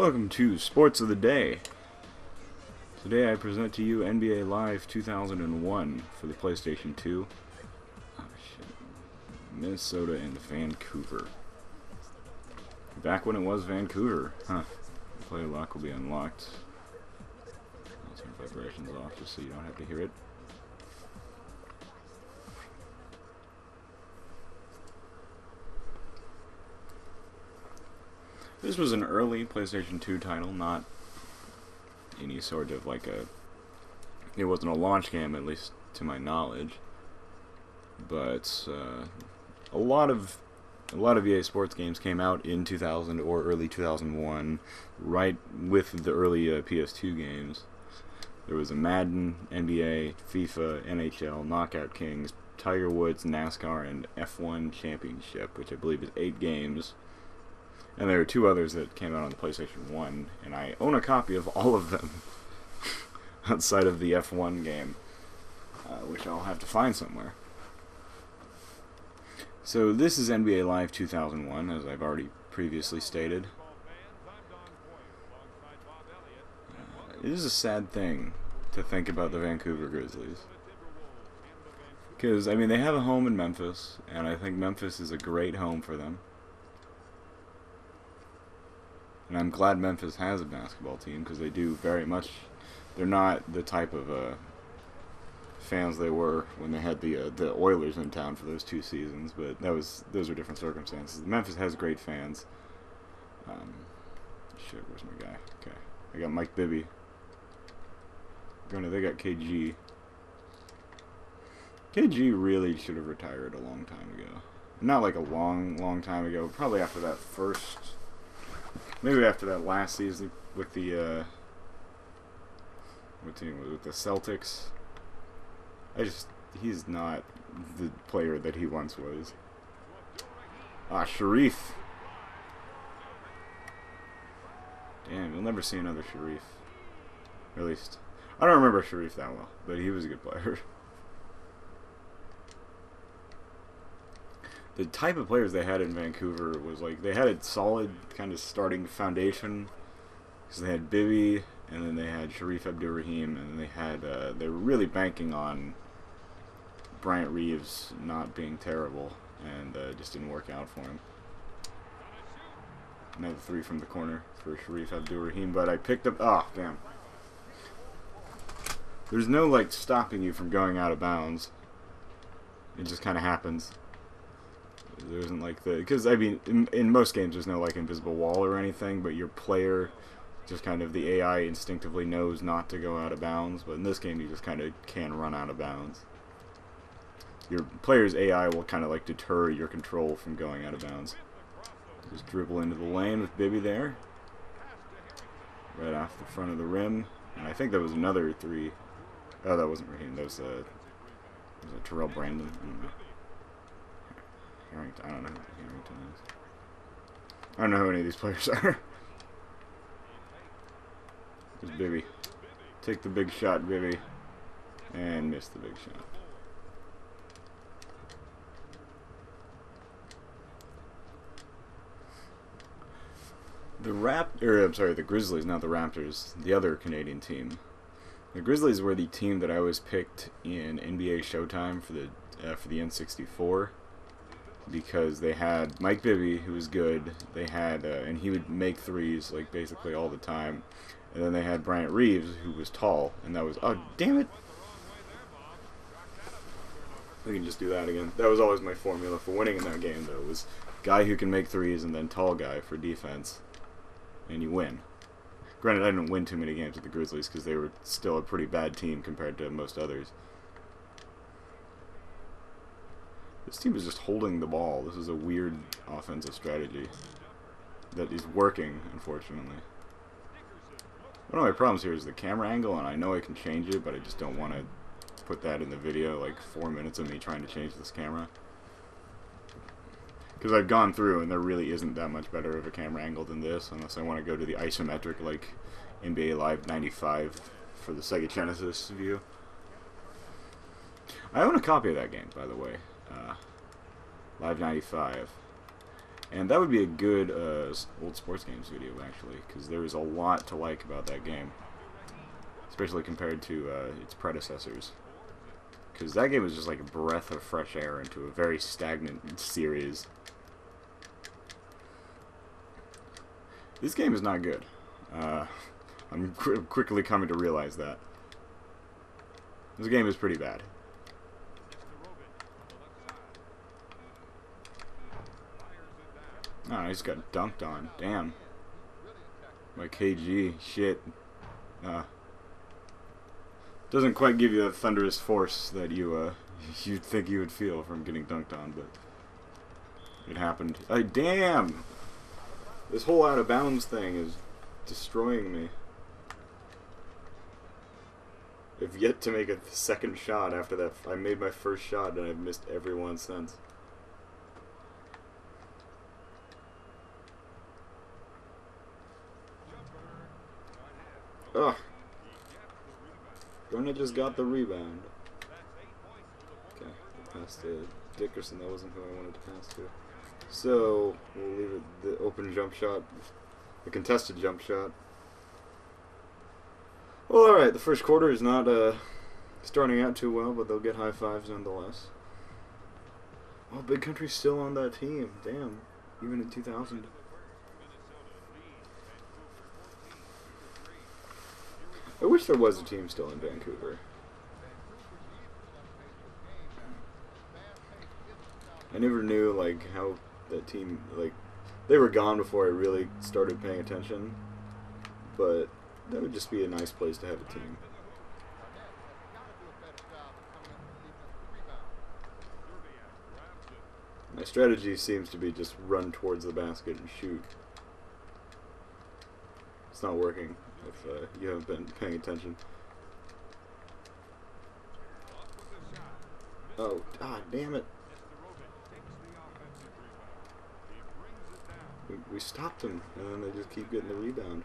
Welcome to Sports of the Day. Today I present to you NBA Live 2001 for the PlayStation 2. Oh shit. Minnesota and Vancouver. Back when it was Vancouver. Huh. Player lock will be unlocked. I'll turn vibrations off just so you don't have to hear it. This was an early PlayStation 2 title, not any sort of like a... It wasn't a launch game, at least to my knowledge. But a lot of EA Sports games came out in 2000 or early 2001, right with the early PS2 games. There was a Madden, NBA, FIFA, NHL, Knockout Kings, Tiger Woods, NASCAR, and F1 Championship, which I believe is 8 games. And there are 2 others that came out on the PlayStation 1, and I own a copy of all of them outside of the F1 game, which I'll have to find somewhere. So this is NBA Live 2001, as I've already previously stated. It is a sad thing to think about the Vancouver Grizzlies. Because, I mean, they have a home in Memphis, and I think Memphis is a great home for them. And I'm glad Memphis has a basketball team, because they do very much... They're not the type of fans they were when they had the Oilers in town for those 2 seasons, but those are different circumstances. Memphis has great fans. Shit, where's my guy? Okay, I got Mike Bibby. Granted, they got KG. KG really should have retired a long time ago. Not like a long time ago. Probably after that first... Maybe after that last season with the, what team was it? With the Celtics. He's not the player that he once was. Sharif. Damn, you'll never see another Sharif. At least, I don't remember Sharif that well, but he was a good player. The type of players they had in Vancouver was like, they had a solid kind of starting foundation, because they had Bibby, and then they had Sharif Abdur-Rahim, and then they had, they were really banking on Bryant Reeves not being terrible, and it just didn't work out for him. Another 3 from the corner for Sharif Abdur-Rahim, but I picked up, damn. There's no, like, stopping you from going out of bounds. It just kind of happens. There isn't like because I mean in most games there's no like invisible wall or anything, but your player just kind of, the AI instinctively knows not to go out of bounds, but in this game you just kind of can run out of bounds. Your player's AI will kind of like deter your control from going out of bounds. Just dribble into the lane with Bibby there, right off the front of the rim, and I think there was another 3. Oh, that wasn't Raheem, that was Terrell Brandon. I don't know. I don't know who Harrington is. I don't know who any of these players are. There's Bibby. Take the big shot, Bibby. And miss the big shot. The Grizzlies, not the Raptors. The other Canadian team. The Grizzlies were the team that I always picked in NBA Showtime for the N64. Because they had Mike Bibby, who was good. They had, and he would make threes like basically all the time. And then they had Bryant Reeves, who was tall, and that was, oh damn it! We can just do that again. That was always my formula for winning in that game, though. Was guy who can make threes, and then tall guy for defense, and you win. Granted, I didn't win too many games with the Grizzlies because they were still a pretty bad team compared to most others. This team is just holding the ball. This is a weird offensive strategy that is working, unfortunately. One of my problems here is the camera angle, and I know I can change it, but I just don't want to put that in the video, like 4 minutes of me trying to change this camera. Because I've gone through, and there really isn't that much better of a camera angle than this, unless I want to go to the isometric, like NBA Live 95 for the Sega Genesis view. I own a copy of that game, by the way. Live 95. And that would be a good old sports games video, actually, because there is a lot to like about that game, especially compared to its predecessors. Because that game was just like a breath of fresh air into a very stagnant series. This game is not good. I'm quickly coming to realize that. This game is pretty bad. Oh, I just got dunked on. Damn. My KG. Shit. Doesn't quite give you that thunderous force that you'd think you would feel from getting dunked on, but it happened. Damn! This whole out of bounds thing is destroying me. I've yet to make a second shot after that. I made my first shot and I've missed every one since. Ugh. Garnett just got the rebound. Okay, pass to Dickerson. That wasn't who I wanted to pass to. So, we'll leave it the open jump shot. The contested jump shot. Well, alright, the first quarter is not starting out too well, but they'll get high fives nonetheless. Oh, Big Country's still on that team. Damn. Even in 2000. I wish there was a team still in Vancouver. I never knew, like, how that team, like, they were gone before I really started paying attention, but that would just be a nice place to have a team. My strategy seems to be just run towards the basket and shoot. It's not working if you haven't been paying attention. Oh, god damn it. We stopped them, and then they just keep getting the rebound.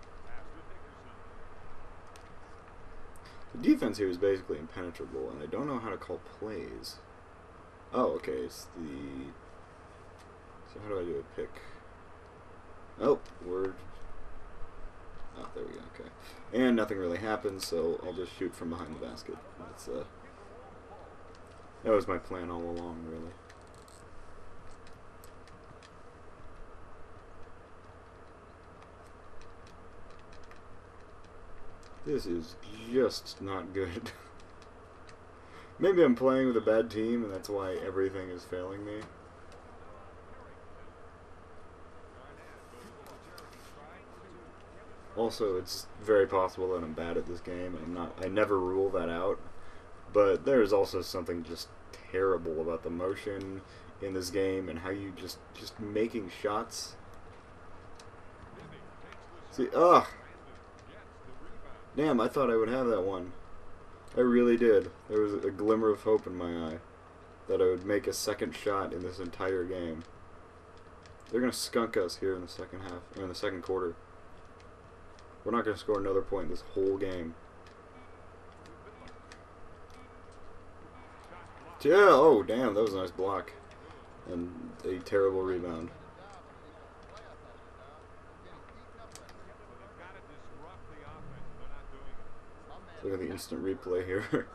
The defense here is basically impenetrable, and I don't know how to call plays. Oh, okay, it's the... So how do I do a pick? Oh, word. Oh, there we go, okay. And nothing really happens, so I'll just shoot from behind the basket. That's, that was my plan all along, really. This is just not good. Maybe I'm playing with a bad team and that's why everything is failing me. Also, it's very possible that I'm bad at this game, and I never rule that out. But there's also something just terrible about the motion in this game and how you just making shots. See, ugh. Damn, I thought I would have that one. I really did. There was a glimmer of hope in my eye that I would make a second shot in this entire game. They're gonna skunk us here in the second half, or in the second quarter. We're not gonna score another point in this whole game. Yeah, oh damn, that was a nice block. And a terrible rebound. Look at the instant replay here.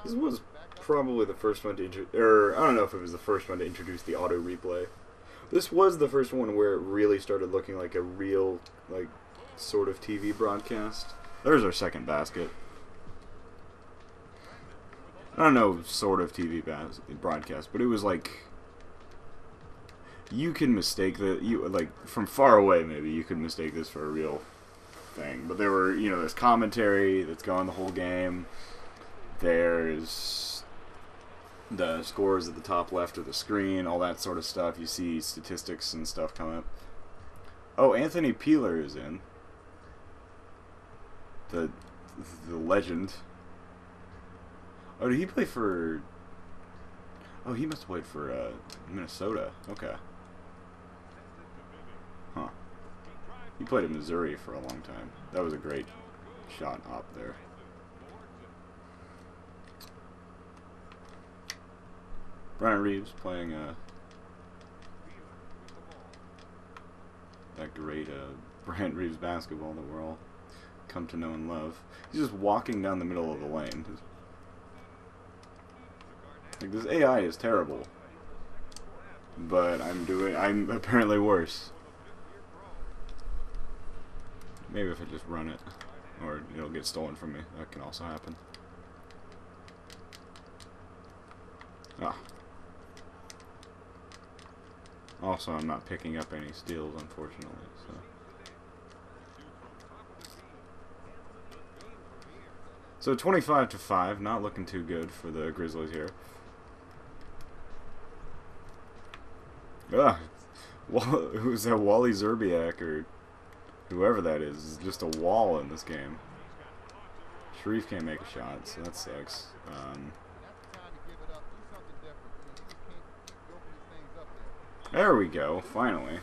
This was probably the first one to I don't know if it was the first one to introduce the auto replay. This was the first one where it really started looking like a real, like, sort of TV broadcast. There's our second basket. I don't know, sort of TV broadcast, but it was like, you can mistake like, from far away maybe, you could mistake this for a real thing. But there were, there's commentary that's going the whole game. There's the scores at the top left of the screen, all that sort of stuff. You see statistics and stuff come up. Oh, Anthony Peeler is in. The legend. Oh, did he play for... Oh, he must have played for Minnesota. Okay. Huh. He played in Missouri for a long time. That was a great shot up there. Bryant Reeves playing that great Bryant Reeves basketball that we're all come to know and love. He's just walking down the middle of the lane. Like, this AI is terrible, but I'm apparently worse. Maybe if I just run it, or it'll get stolen from me. That can also happen. Ah. Also, I'm not picking up any steals, unfortunately. So 25-5, not looking too good for the Grizzlies here. Ah, who's that? Wally Szczerbiak or whoever that is just a wall in this game. Sharif can't make a shot, so that sucks. There we go, finally.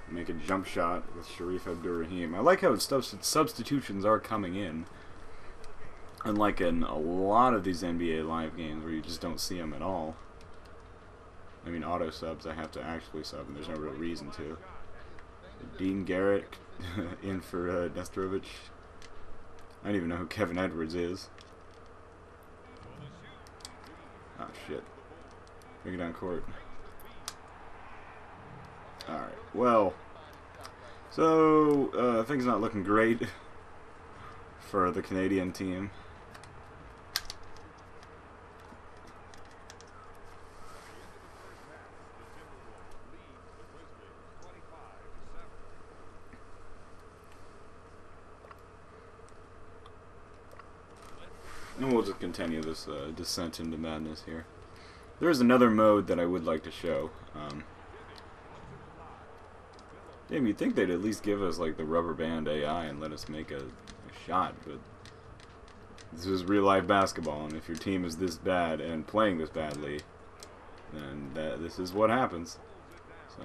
Make a jump shot with Sharif Abdur-Rahim. I like how substitutions are coming in. Unlike in a lot of these NBA Live games where you just don't see them at all. I mean, auto subs, I have to actually sub, and there's no real reason to. Dean Garrett in for Nestorovic. I don't even know who Kevin Edwards is. Oh, shit. Bring it down court. Alright, well, so, things not looking great for the Canadian team. And we'll just continue this descent into madness here. There is another mode that I would like to show. Damn, you'd think they'd at least give us like the rubber band AI and let us make a shot, but this is real life basketball, and if your team is this bad and playing this badly, then this is what happens. So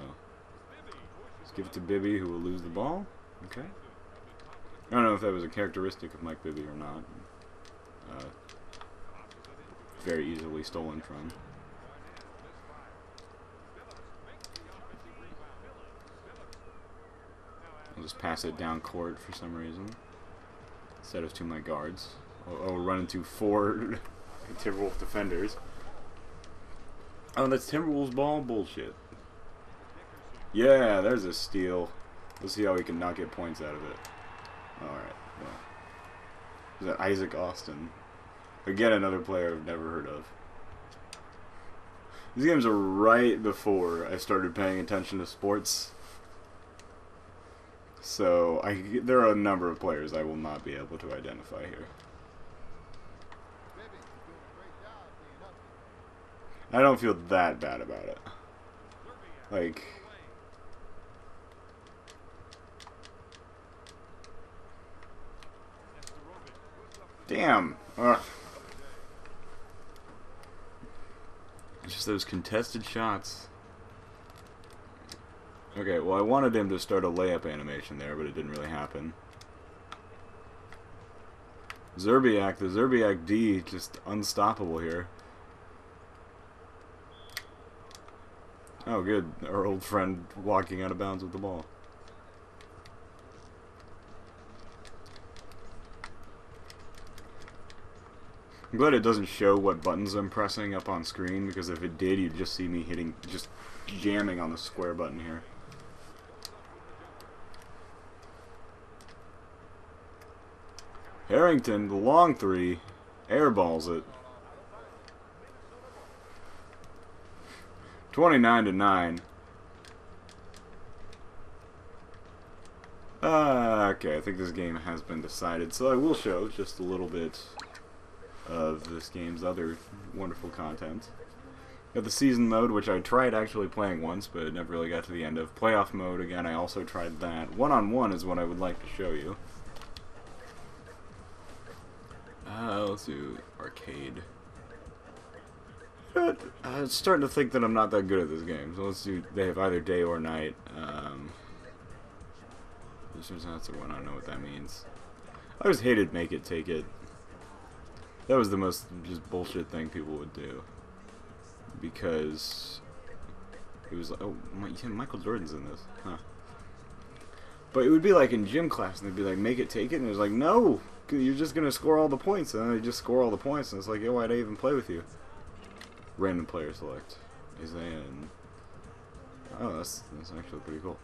let's give it to Bibby, who will lose the ball. Okay. I don't know if that was a characteristic of Mike Bibby or not. Very easily stolen from. I'll just pass it down court for some reason instead of to my guards. Oh, run into 4 Timberwolves defenders. Oh, that's Timberwolves ball? Bullshit. Yeah, there's a steal. Let's see how we can not get points out of it. Alright, well. Is that Isaac Austin? Again, another player I've never heard of. These games are right before I started paying attention to sports. So, there are a number of players I will not be able to identify here. I don't feel that bad about it. Like... Damn! Ugh. Just those contested shots. Okay, well I wanted him to start a layup animation there, but it didn't really happen. Szczerbiak, the Szczerbiak D, just unstoppable here. Oh good, our old friend walking out of bounds with the ball. I'm glad it doesn't show what buttons I'm pressing up on screen, because if it did, you'd just see me just jamming on the square button here. Harrington, the long 3, airballs it. 29-9. Okay, I think this game has been decided, so I will show just a little bit of this game's other wonderful content. Got the season mode, which I tried actually playing once, but never really got to the end of. Playoff mode, again, I also tried that. One-on-one is what I would like to show you. Let's do arcade. I'm starting to think that I'm not that good at this game, so let's do, they have either day or night. That's the one, I don't know what that means. I always hated make it, take it. That was the most just bullshit thing people would do. because it was like, oh, yeah, Michael Jordan's in this, huh? But it would be like in gym class, and they'd be like, make it, take it, and it was like, no, you're just gonna score all the points, and then they just score all the points, and it's like, yo, why'd I even play with you? Random player select. Is in. Oh, that's actually pretty cool.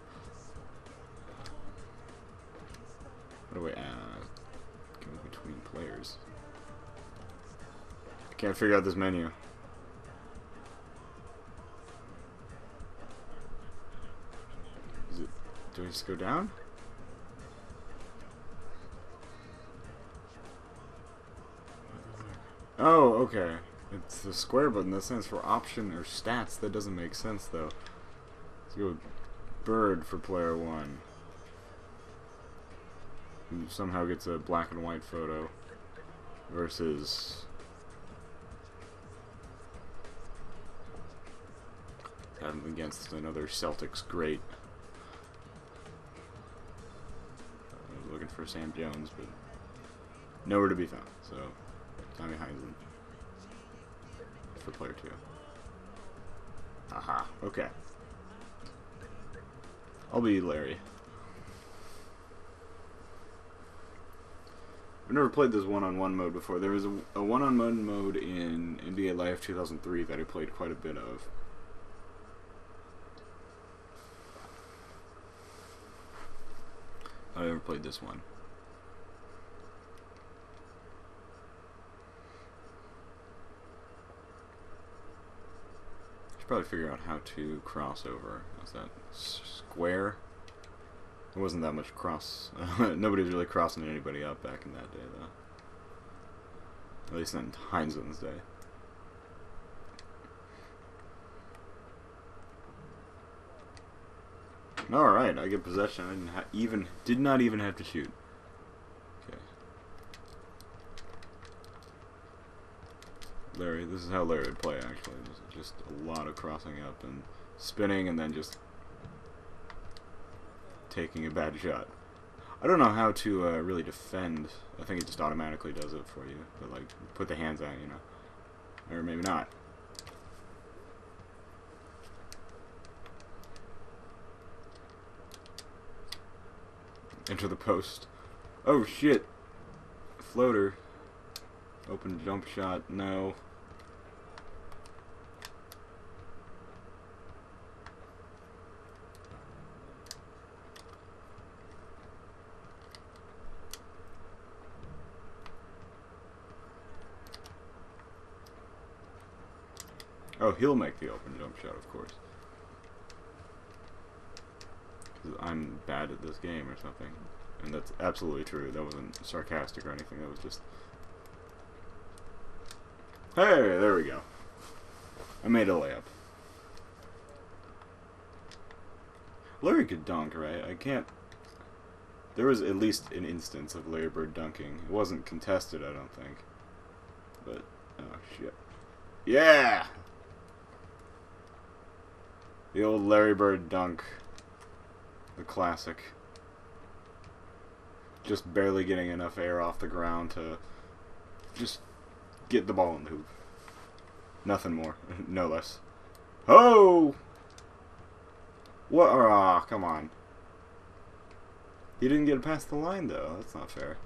What do we go between players? I can't figure out this menu. Is it? Do I just go down? Oh, okay. It's the square button that stands for option or stats. That doesn't make sense though. Let's go with Bird for player 1. Who somehow gets a black and white photo versus against another Celtics great. I was looking for Sam Jones, but nowhere to be found. So Tommy Heinsohn for player 2. Aha, okay. I'll be Larry. I've never played this one-on-one mode before. There was a one-on-one mode in NBA Live 2003 that I played quite a bit of. I never played this one. Should probably figure out how to cross over. How's that? Square? There wasn't that much cross. Nobody was really crossing anybody up back in that day, though. At least not in Heinsohn's day. Alright, I get possession. I did not even have to shoot. Okay. Larry, this is how Larry would play, actually. Just a lot of crossing up and spinning and then just taking a bad shot. I don't know how to really defend. I think it just automatically does it for you. But like, put the hands out, you know. Or maybe not. Enter the post. Oh shit. Floater. Open jump shot. No. Oh, he'll make the open jump shot, of course. Because I'm bad at this game or something. And that's absolutely true. That wasn't sarcastic or anything. That was just... Hey, there we go. I made a layup. Larry could dunk, right? I can't... There was at least an instance of Larry Bird dunking. It wasn't contested, I don't think. But, oh shit. Yeah! The old Larry Bird dunk. The classic. Just barely getting enough air off the ground to just get the ball in the hoop. Nothing more. No less. Oh! What? Ah, come on. He didn't get past the line, though. That's not fair.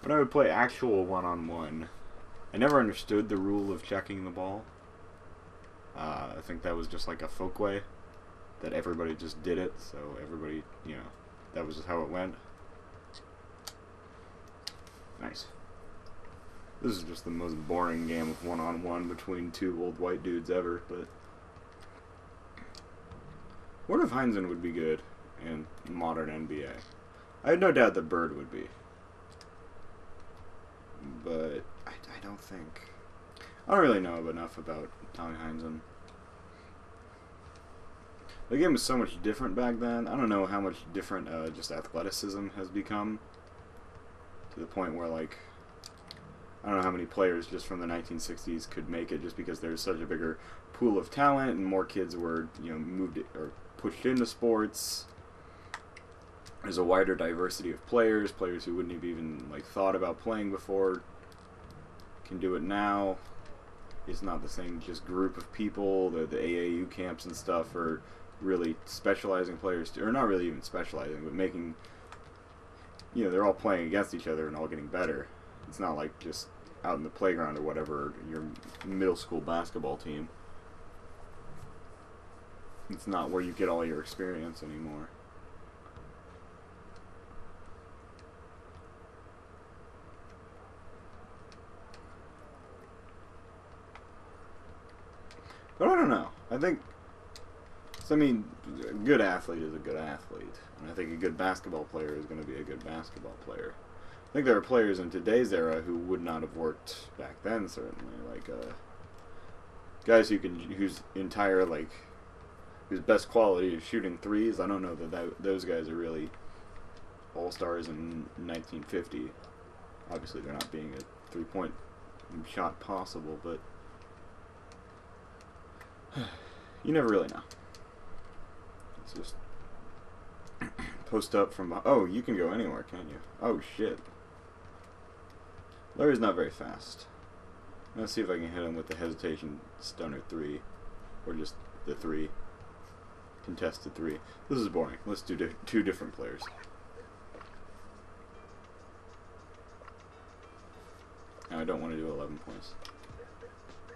When I would play actual one-on-one, I never understood the rule of checking the ball. I think that was just like a folk way, that everybody just did it, so everybody, you know, that was just how it went. Nice. This is just the most boring game of one-on-one between two old white dudes ever, but... What if Heinsohn would be good in modern NBA? I had no doubt that Bird would be. But I don't think... I don't really know enough about Tommy Heinsohn. The game was so much different back then. I don't know how much different just athleticism has become. To the point where, like... I don't know how many players just from the 1960s could make it just because there's such a bigger pool of talent and more kids were, you know, moved or pushed into sports. there's a wider diversity of players who wouldn't have even like thought about playing before can do it now. It's not the same just group of people. The AAU camps and stuff are really specializing players, or not really even specializing, but making, you know, they're all playing against each other and all getting better. It's not like just out in the playground or whatever, your middle school basketball team. It's not where you get all your experience anymore. But I don't know. I think, I mean, a good athlete is a good athlete. And I think a good basketball player is going to be a good basketball player. I think there are players in today's era who would not have worked back then, certainly. Like, guys whose entire, like, whose best quality is shooting threes. I don't know that those guys are really all-stars in 1950. Obviously, they're not being a three-point shot possible, but you never really know. It's just post up from... Oh, you can go anywhere, can't you? Oh, shit. Larry's not very fast. Let's see if I can hit him with the hesitation stunner 3. Or just the 3. Contested 3. This is boring. Let's do two different players. No, I don't want to do 11 points.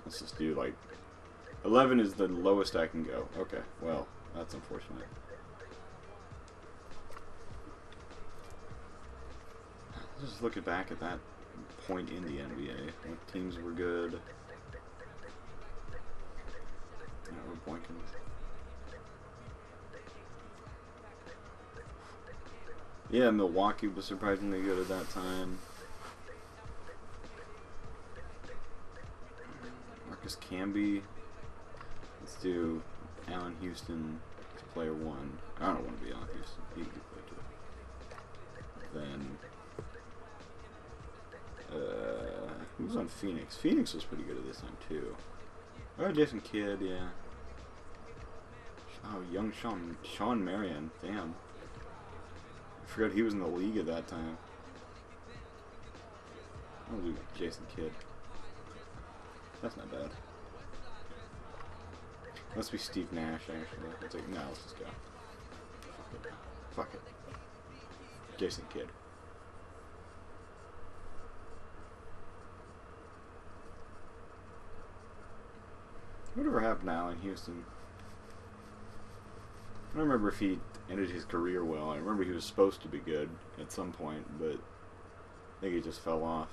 Let's just do, like... 11 is the lowest I can go. Okay, well, that's unfortunate. Just looking back at that point in the NBA. What teams were good? Yeah, we're blanking. Yeah, Milwaukee was surprisingly good at that time. Marcus Camby. Let's do Allen Houston as player 1. I don't want to be Allen Houston. He can be player 2. Then, who was on Phoenix? Phoenix was pretty good at this time too. Oh, Jason Kidd, yeah. Oh, young Sean Marion. Damn. I forgot he was in the league at that time. I'll do Jason Kidd. That's not bad. Must be Steve Nash, actually. It's like, no, let's just go. Fuck it. Fuck it. Jason Kidd. Whatever happened now in Houston? I don't remember if he ended his career well. I remember he was supposed to be good at some point, but I think he just fell off.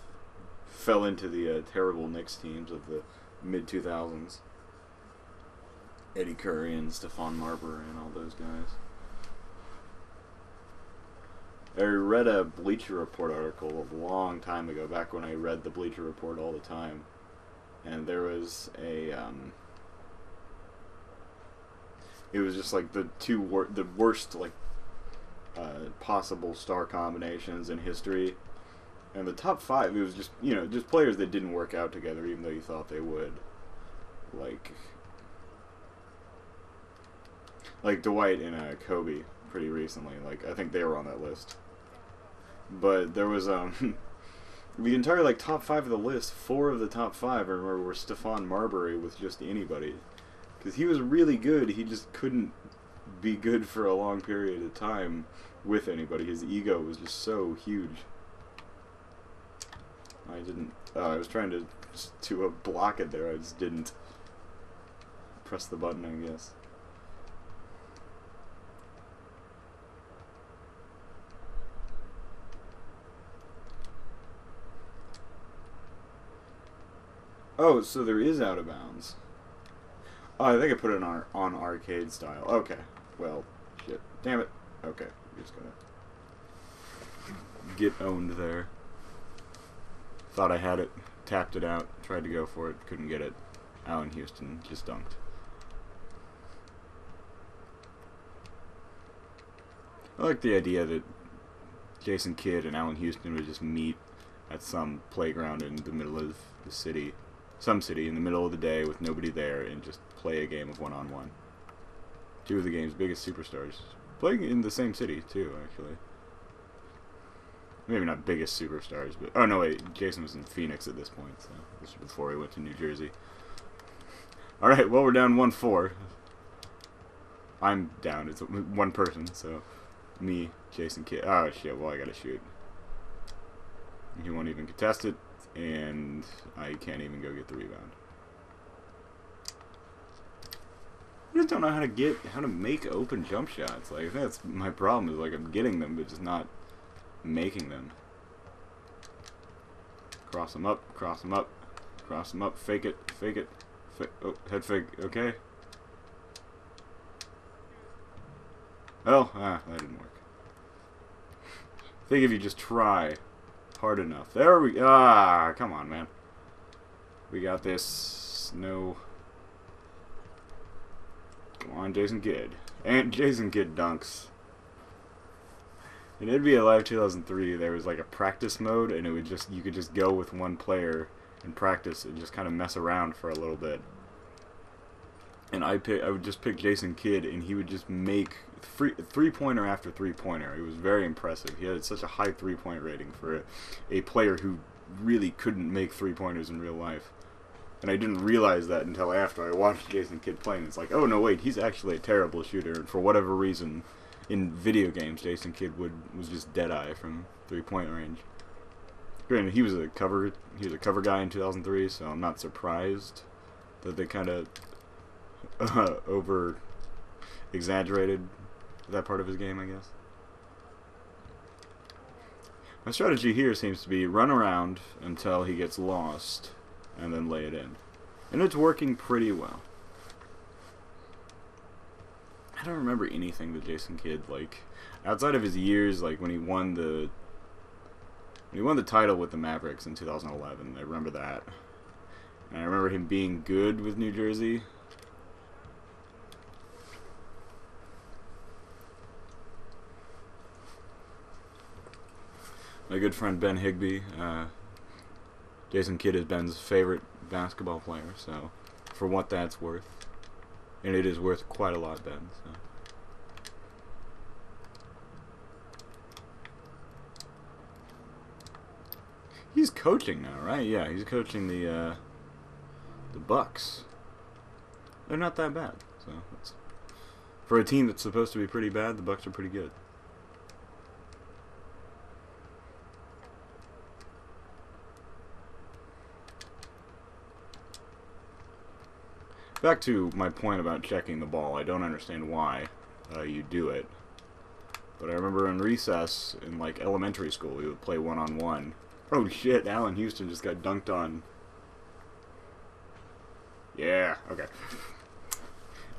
Fell into the terrible Knicks teams of the mid-2000s. Eddie Curry and Stephon Marbury and all those guys. I read a Bleacher Report article a long time ago, back when I read the Bleacher Report all the time. And there was a, it was just like the the worst, like, possible star combinations in history. And the top 5, it was just, you know, just players that didn't work out together even though you thought they would. Like Dwight and Kobe pretty recently. Like, I think they were on that list. But there was, the entire, like, top 5 of the list, 4 of the top 5, I remember, were Stephon Marbury with just anybody. Because he was really good, he just couldn't be good for a long period of time with anybody. His ego was just so huge. I was trying to block it there, I just didn't press the button, I guess. Oh, so there is Out of Bounds. Oh, I think I put it on arcade style. Okay. Well, shit. Damn it. Okay. I'm just gonna get owned there. Thought I had it. Tapped it out. Tried to go for it. Couldn't get it. Allen Houston just dunked. I like the idea that Jason Kidd and Allen Houston would just meet at some playground in the middle of the city. Some city in the middle of the day with nobody there and just play a game of one-on-one. 2 of the game's biggest superstars Playing in the same city, too, actually. Maybe not biggest superstars, but... Oh, no, wait. Jason was in Phoenix at this point, so this was before he went to New Jersey. Alright, well, we're down 1-4. I'm down. It's one person, so... Me, Jason Kidd. Oh, shit, well, I gotta shoot. He won't even contest it, and I can't even go get the rebound. I just don't know how to make open jump shots. Like, that's my problem, is like I'm getting them, but just not making them. Cross them up, cross them up, cross them up, fake it, oh, head fake, okay. Oh, that didn't work. I think if you just try hard enough. There we come on, man. We got this. No. Come on, Jason Kidd. And Jason Kidd dunks. In NBA Live 2003, there was like a practice mode, and it would just, you could just go with one player and practice and just kind of mess around for a little bit. And I would just pick Jason Kidd, and he would just make three-pointer after three-pointer. It was very impressive. He had such a high three-point rating for a player who really couldn't make three-pointers in real life. And I didn't realize that until after I watched Jason Kidd playing. It's like, oh no, wait, he's actually a terrible shooter. And for whatever reason, in video games, Jason Kidd was just dead-eye from three-point range. Granted, he was a cover guy in 2003, so I'm not surprised that they kind of over exaggerated that part of his game, I guess. My strategy here seems to be run around until he gets lost and then lay it in. And it's working pretty well. I don't remember anything that Jason Kidd, like, outside of his years, like when he won the title with the Mavericks in 2011. I remember that. And I remember him being good with New Jersey. My good friend Ben Higbee, Jason Kidd is Ben's favorite basketball player, so for what that's worth, and it is worth quite a lot, Ben. So. He's coaching now, right? Yeah, he's coaching the Bucks. They're not that bad, so that's, for a team that's supposed to be pretty bad, the Bucks are pretty good. Back to my point about checking the ball. I don't understand why you do it. But I remember in recess, in like elementary school, we would play one-on-one. Oh shit, Allen Houston just got dunked on. Yeah, okay.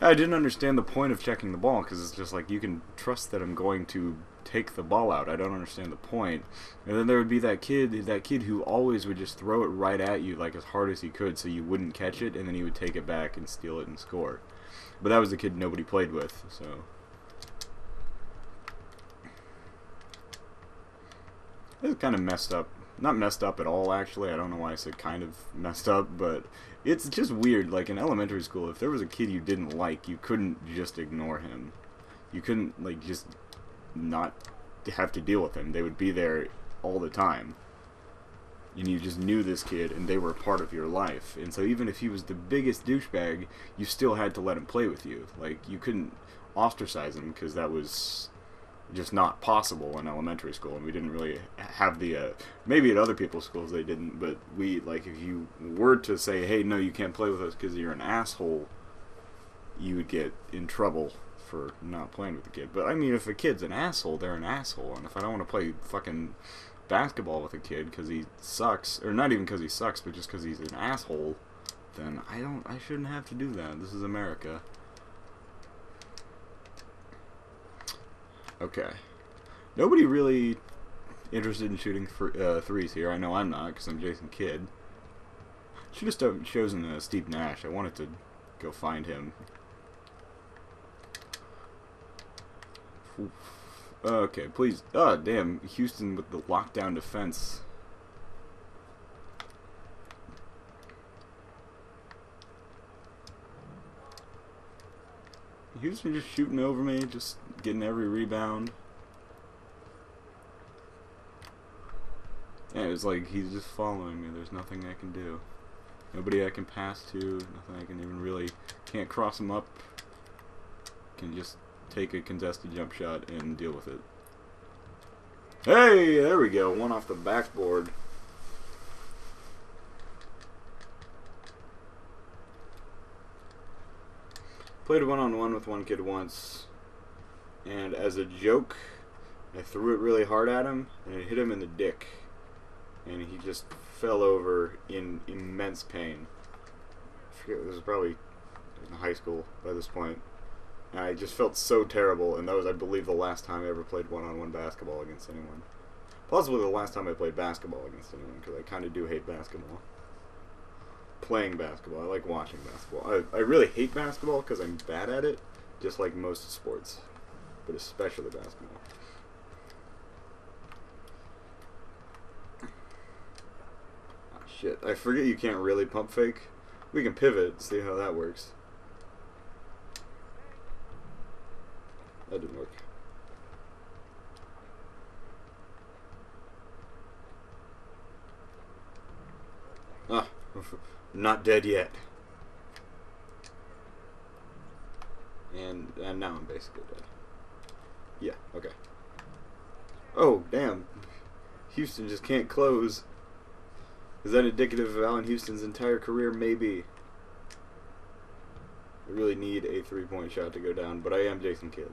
I didn't understand the point of checking the ball, because it's just like, you can trust that I'm going to take the ball out. I don't understand the point. And then there would be that kid who always would just throw it right at you, like as hard as he could, so you wouldn't catch it, and then he would take it back and steal it and score. But that was the kid nobody played with, so. It was kind of messed up. Not messed up at all, actually. I don't know why I said kind of messed up, but it's just weird. Like in elementary school, if there was a kid you didn't like, you couldn't just ignore him. You couldn't, like, just not have to deal with him. They would be there all the time. And you just knew this kid, and they were a part of your life. And so even if he was the biggest douchebag, you still had to let him play with you. Like, you couldn't ostracize him, because that was just not possible in elementary school, and we didn't really have the, maybe at other people's schools they didn't, but we, like, if you were to say, hey, no, you can't play with us because you're an asshole, you would get in trouble for not playing with the kid. But I mean, if a kid's an asshole, they're an asshole, and if I don't want to play fucking basketball with a kid because he sucks, or not even because he sucks, but just because he's an asshole, then I shouldn't have to do that. This is America. Okay. Nobody really interested in shooting threes here. I know I'm not, because I'm Jason Kidd. Should have chosen Steve Nash. I wanted to go find him. Okay, please. Oh, damn. Houston with the lockdown defense. Houston just shooting over me, just getting every rebound. Yeah, it was like he's just following me. There's nothing I can do. Nobody I can pass to. Nothing I can even really. Can't cross him up. Can just take a contested jump shot and deal with it. Hey, there we go. One off the backboard. Played one-on-one with one kid once, and as a joke, I threw it really hard at him, and it hit him in the dick, and he just fell over in immense pain. I forget, this was probably in high school by this point. And I just felt so terrible, and that was, I believe, the last time I ever played one-on-one basketball against anyone. Possibly the last time I played basketball against anyone, because I kind of do hate basketball. Playing basketball. I like watching basketball. I really hate basketball because I'm bad at it, just like most sports, but especially basketball. Oh, shit, I forget you can't really pump fake. We can pivot, see how that works. That didn't work. Ah. Not dead yet. And now I'm basically dead. Yeah, okay. Oh, damn. Houston just can't close. Is that indicative of Allen Houston's entire career? Maybe. I really need a three-point shot to go down, but I am Jason Kidd.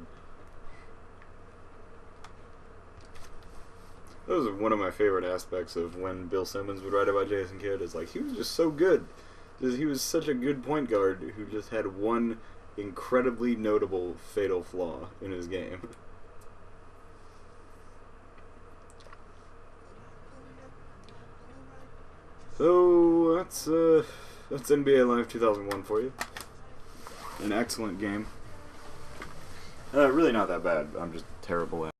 That was one of my favorite aspects of when Bill Simmons would write about Jason Kidd. Is like, he was just so good. He was such a good point guard who just had one incredibly notable fatal flaw in his game. So that's NBA Live 2001 for you. An excellent game. Really not that bad. I'm just terrible at